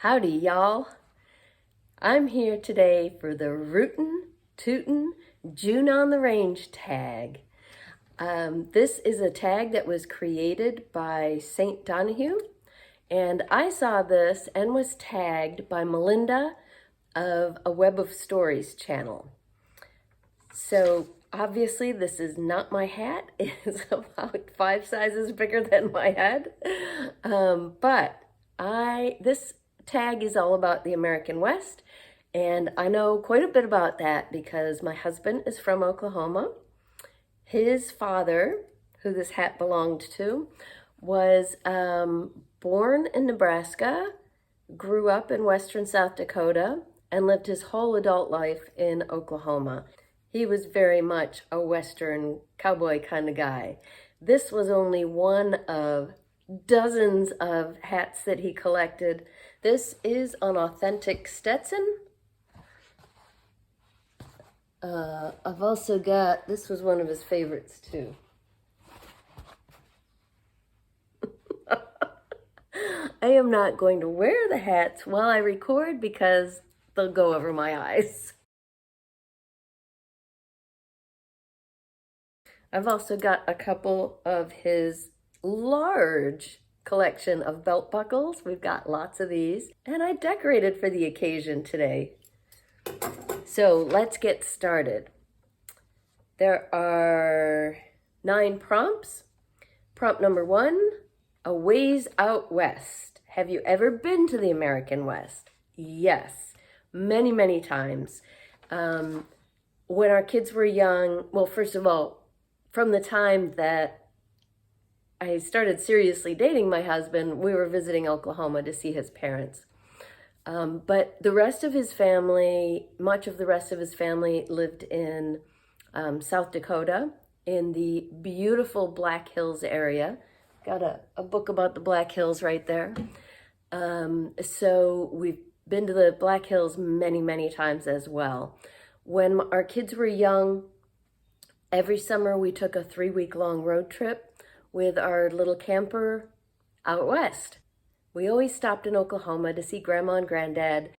Howdy, y'all. I'm here today for the Rootin Tootin June on the Range tag. This is a tag that was created by St. Donahue, and I saw this and was tagged by Melinda of A Web of Stories channel. So obviously this is not my hat. It is about 5 sizes bigger than my head. This tag is all about the American West, and I know quite a bit about that because my husband is from Oklahoma. His father, who this hat belonged to, was born in Nebraska, grew up in western South Dakota, and lived his whole adult life in Oklahoma. He was very much a western cowboy kind of guy. This was only one of dozens of hats that he collected. This is an authentic Stetson. I've also got, this was one of his favorites too. I am not going to wear the hats while I record because they'll go over my eyes. I've also got a couple of his large collection of belt buckles. We've got lots of these, and I decorated for the occasion today. So let's get started. There are 9 prompts. Prompt number 1, a ways out west. Have you ever been to the American West? Yes, many, many times. When our kids were young, well, first of all, from the time that I started seriously dating my husband, we were visiting Oklahoma to see his parents. But the rest of his family, much of the rest of his family lived in South Dakota in the beautiful Black Hills area. Got a book about the Black Hills right there. So we've been to the Black Hills many, many times as well. When our kids were young, every summer we took a 3-week-long road trip with our little camper out west. We always stopped in Oklahoma to see Grandma and Granddad.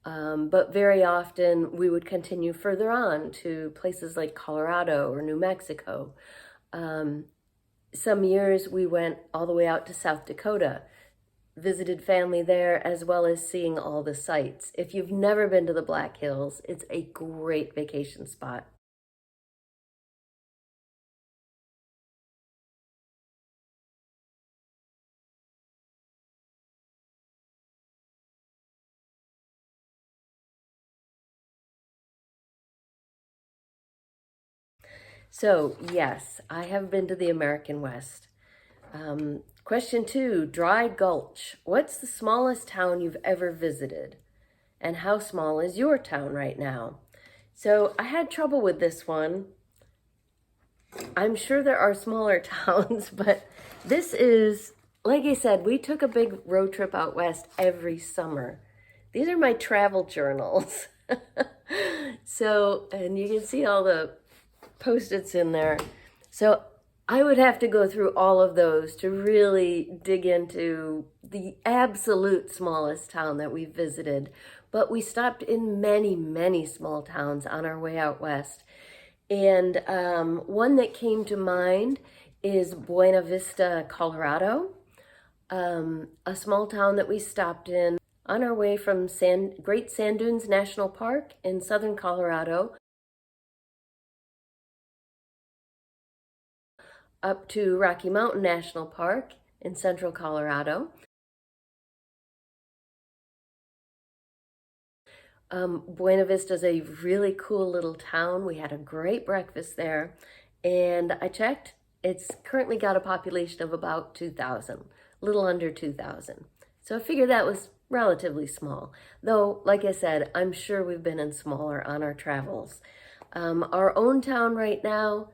But very often we would continue further on to places like Colorado or New Mexico. Some years we went all the way out to South Dakota, visited family there, as well as seeing all the sights. If you've never been to the Black Hills, it's a great vacation spot. So yes, I have been to the American West. Question 2, Dry Gulch. What's the smallest town you've ever visited? And how small is your town right now? So I had trouble with this one. I'm sure there are smaller towns, but this is, like I said, we took a big road trip out west every summer. These are my travel journals. So, and you can see all the Post-its in there. So I would have to go through all of those to really dig into the absolute smallest town that we visited. But we stopped in many, many small towns on our way out west. And one that came to mind is Buena Vista, Colorado, a small town that we stopped in on our way from Great Sand Dunes National Park in southern Colorado up to Rocky Mountain National Park in central Colorado. Buena Vista is a really cool little town. We had a great breakfast there, and I checked, it's currently got a population of about 2,000, a little under 2,000. So I figured that was relatively small, though, like I said, I'm sure we've been in smaller on our travels. Our own town right now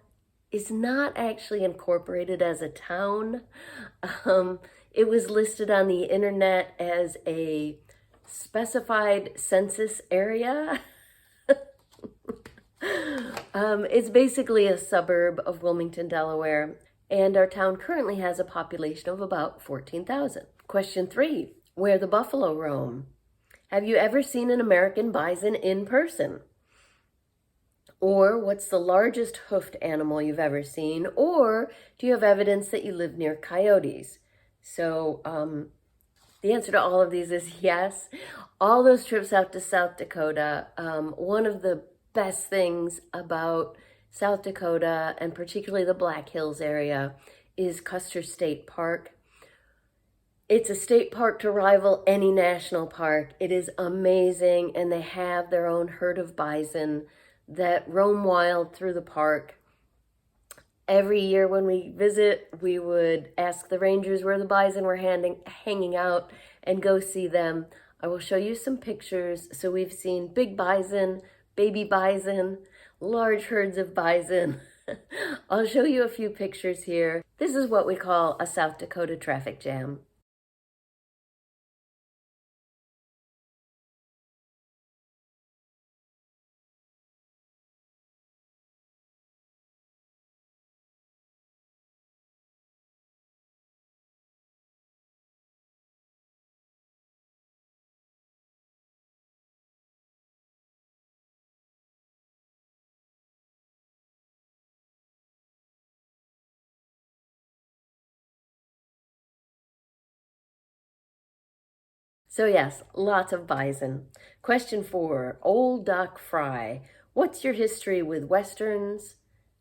is not actually incorporated as a town. It was listed on the internet as a specified census area. It's basically a suburb of Wilmington, Delaware. And our town currently has a population of about 14,000. Question 3, where the buffalo roam. Have you ever seen an American bison in person? Or what's the largest hoofed animal you've ever seen? Or do you have evidence that you live near coyotes? So the answer to all of these is yes. All those trips out to South Dakota, one of the best things about South Dakota, and particularly the Black Hills area, is Custer State Park. It's a state park to rival any national park. It is amazing, and they have their own herd of bison that roam wild through the park. Every year when we visit, we would ask the rangers where the bison were hanging out and go see them. I will show you some pictures. So we've seen big bison, baby bison, large herds of bison. I'll show you a few pictures here. This is what we call a South Dakota traffic jam. So yes, lots of bison. Question 4, Ol Doc Frye. What's your history with Westerns,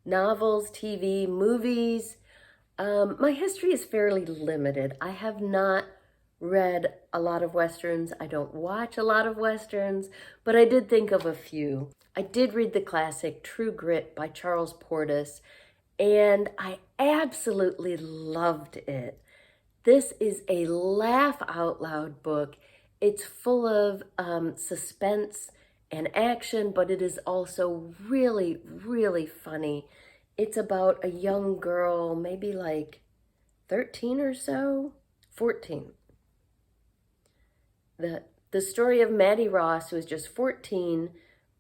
novels, TV, movies? My history is fairly limited. I have not read a lot of Westerns. I don't watch a lot of Westerns, but I did think of a few. I did read the classic True Grit by Charles Portis, and I absolutely loved it. This is a laugh out loud book. It's full of suspense and action, but it is also really, really funny. It's about a young girl, maybe like 13 or so, 14. The story of Maddie Ross, who is just 14,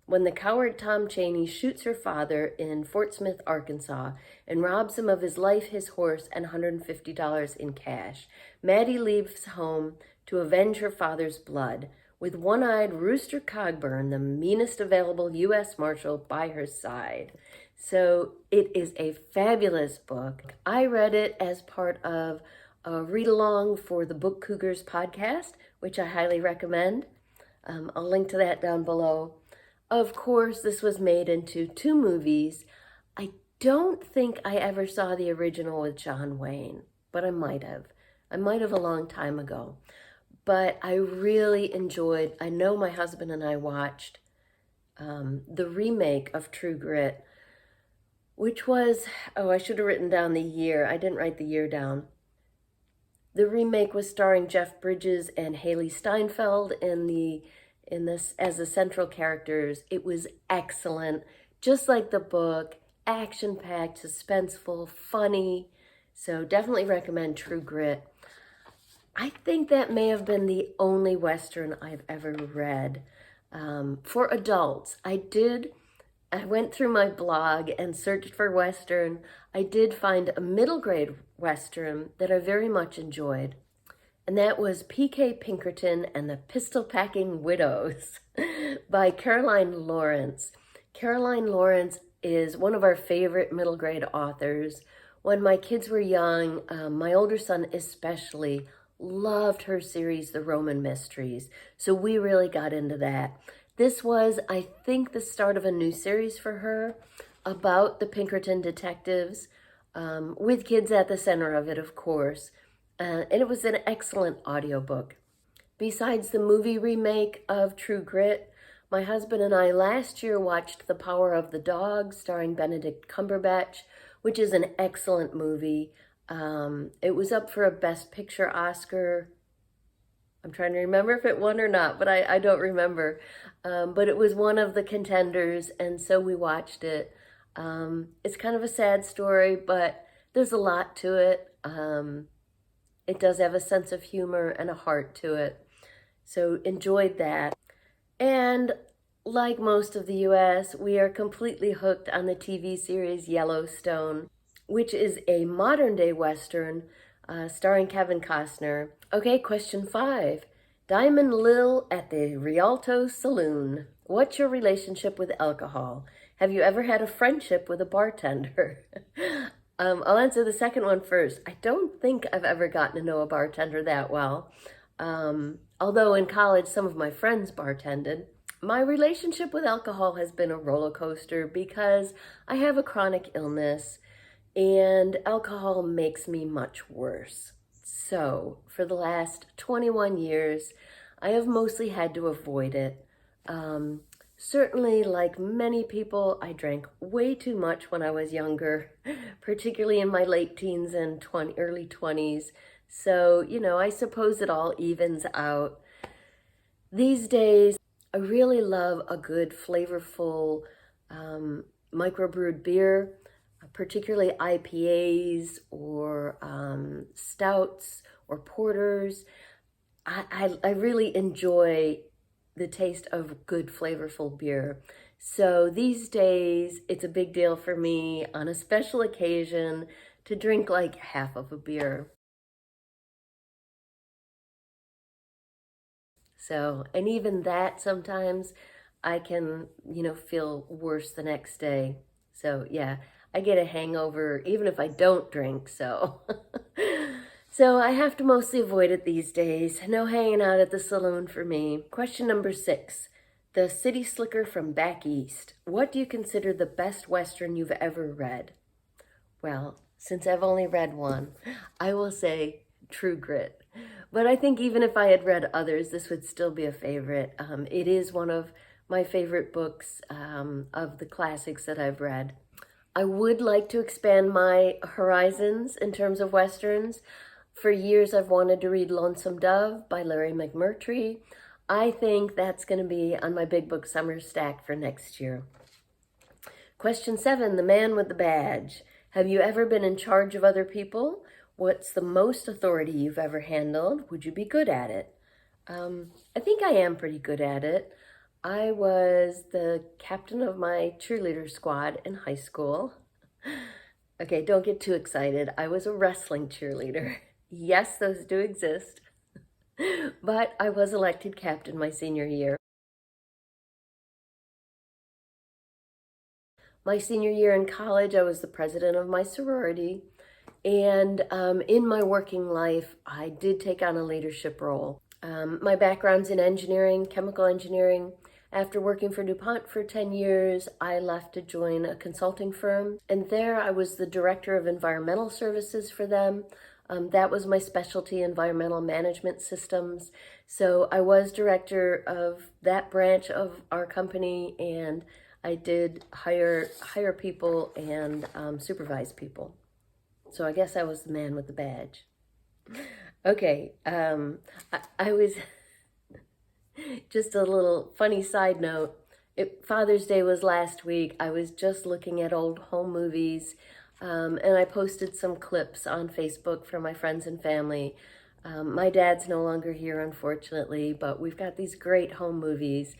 when the coward Tom Chaney shoots her father in Fort Smith, Arkansas, and robs him of his life, his horse, and $150 in cash. Maddie leaves home to avenge her father's blood, with one-eyed Rooster Cogburn, the meanest available U.S. Marshal, by her side. So it is a fabulous book. I read it as part of a read-along for the Book Cougars podcast, which I highly recommend. I'll link to that down below. Of course, this was made into 2 movies. I don't think I ever saw the original with John Wayne, but I might have. I might have a long time ago. But I really enjoyed, I know my husband and I watched the remake of True Grit, which was, I should have written down the year. I didn't write the year down. The remake was starring Jeff Bridges and Haley Steinfeld in this as the central characters. It was excellent, just like the book, action-packed, suspenseful, funny. So definitely recommend True Grit. I think that may have been the only Western I've ever read. For adults, I went through my blog and searched for Western. I did find a middle grade Western that I very much enjoyed. And that was P.K. Pinkerton and the Pistol Packing Widows by Caroline Lawrence. Caroline Lawrence is one of our favorite middle grade authors. When my kids were young, my older son especially loved her series, The Roman Mysteries. So we really got into that. This was, I think, the start of a new series for her about the Pinkerton detectives, with kids at the center of it, of course. And it was an excellent audiobook. Besides the movie remake of True Grit, my husband and I last year watched The Power of the Dog, starring Benedict Cumberbatch, which is an excellent movie. It was up for a Best Picture Oscar. I'm trying to remember if it won or not, but I don't remember. But it was one of the contenders, and so we watched it. It's kind of a sad story, but there's a lot to it. It does have a sense of humor and a heart to it. So enjoyed that. And like most of the US, we are completely hooked on the TV series Yellowstone. which is a modern-day Western starring Kevin Costner. Okay, question 5. Diamond Lil at the Rialto saloon. What's your relationship with alcohol? Have you ever had a friendship with a bartender? I'll answer the second one first. I don't think I've ever gotten to know a bartender that well. Although in college, some of my friends bartended. My relationship with alcohol has been a roller coaster because I have a chronic illness and alcohol makes me much worse. So for the last 21 years, I have mostly had to avoid it. Certainly, like many people, I drank way too much when I was younger, particularly in my late teens and early 20s. So, I suppose it all evens out. These days, I really love a good, flavorful microbrewed beer, particularly IPAs or stouts or porters. I really enjoy the taste of good, flavorful beer. So these days, it's a big deal for me on a special occasion to drink like half of a beer. So, and even that sometimes I can, feel worse the next day. So yeah, I get a hangover even if I don't drink, so. So I have to mostly avoid it these days. No hanging out at the saloon for me. Question number 6. The City Slicker from back east. What do you consider the best Western you've ever read? Well, since I've only read one, I will say True Grit. But I think even if I had read others, this would still be a favorite. It is one of my favorite books of the classics that I've read. I would like to expand my horizons in terms of Westerns. For years, I've wanted to read Lonesome Dove by Larry McMurtry. I think that's going to be on my big book summer stack for next year. Question 7, the man with the badge. Have you ever been in charge of other people? What's the most authority you've ever handled? Would you be good at it? I think I am pretty good at it. I was the captain of my cheerleader squad in high school. Okay, don't get too excited. I was a wrestling cheerleader. Yes, those do exist. But I was elected captain my senior year. My senior year in college, I was the president of my sorority. And in my working life, I did take on a leadership role. My background's in engineering, chemical engineering. After working for DuPont for 10 years, I left to join a consulting firm. And there I was the director of environmental services for them. That was my specialty, environmental management systems. So I was director of that branch of our company, and I did hire people and supervise people. So I guess I was the man with the badge. Okay, I was, just a little funny side note. Father's Day was last week. I was just looking at old home movies, and I posted some clips on Facebook for my friends and family. My dad's no longer here, unfortunately, but we've got these great home movies.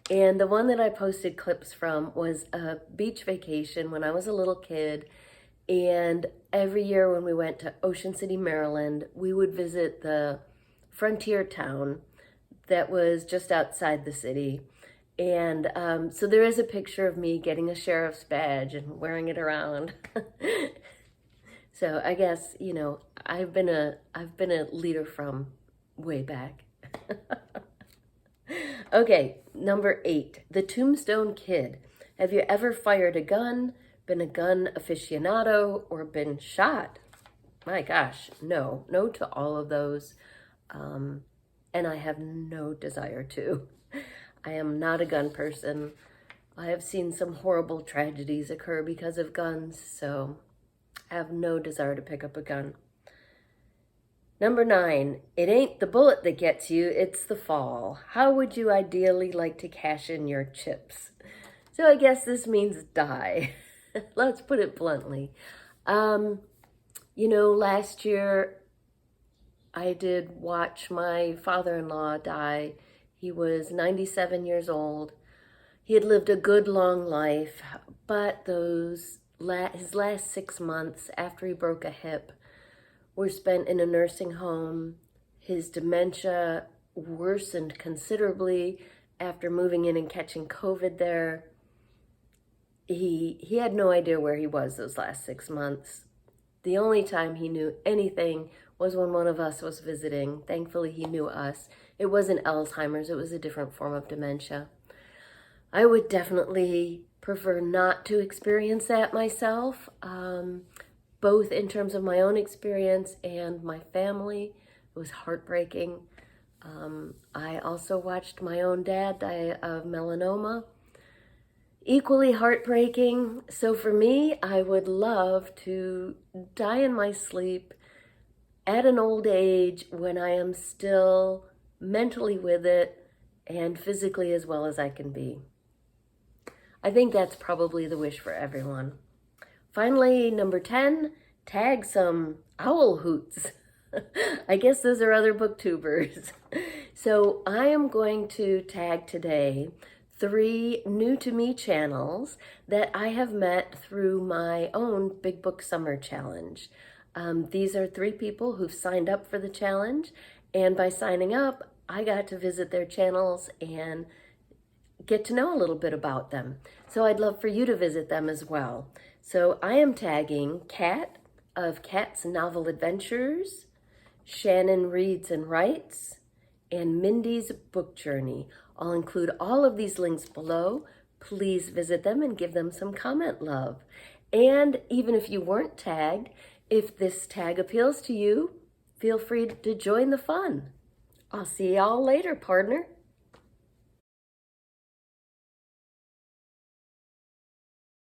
And the one that I posted clips from was a beach vacation when I was a little kid. And every year when we went to Ocean City, Maryland, we would visit the frontier town that was just outside the city. And so there is a picture of me getting a sheriff's badge and wearing it around. So I guess, I've been a leader from way back. Okay, number 8, the Tombstone Kid. Have you ever fired a gun, been a gun aficionado, or been shot? My gosh, no to all of those. And I have no desire to. I am not a gun person. I have seen some horrible tragedies occur because of guns, so I have no desire to pick up a gun. Number 9, it ain't the bullet that gets you, it's the fall. How would you ideally like to cash in your chips? So I guess this means die. Let's put it bluntly. Last year I did watch my father-in-law die. He was 97 years old. He had lived a good long life, but those his last 6 months after he broke a hip were spent in a nursing home. His dementia worsened considerably after moving in and catching COVID there. He had no idea where he was those last 6 months. The only time he knew anything was when one of us was visiting. Thankfully, he knew us. It wasn't Alzheimer's. It was a different form of dementia. I would definitely prefer not to experience that myself, both in terms of my own experience and my family. It was heartbreaking. I also watched my own dad die of melanoma. Equally heartbreaking. So for me, I would love to die in my sleep at an old age when I am still mentally with it and physically as well as I can be. I think that's probably the wish for everyone. Finally, number 10, tag some owl hoots. I guess those are other booktubers. So I am going to tag today 3 new to me channels that I have met through my own Big Book Summer Challenge. These are 3 people who've signed up for the challenge, and by signing up, I got to visit their channels and get to know a little bit about them. So I'd love for you to visit them as well. So I am tagging Kat of Kat's Novel Adventures, Shannon Reads and Writes, and Mindy's Book Journey. I'll include all of these links below. Please visit them and give them some comment love. And even if you weren't tagged, if this tag appeals to you, feel free to join the fun. I'll see y'all later, partner.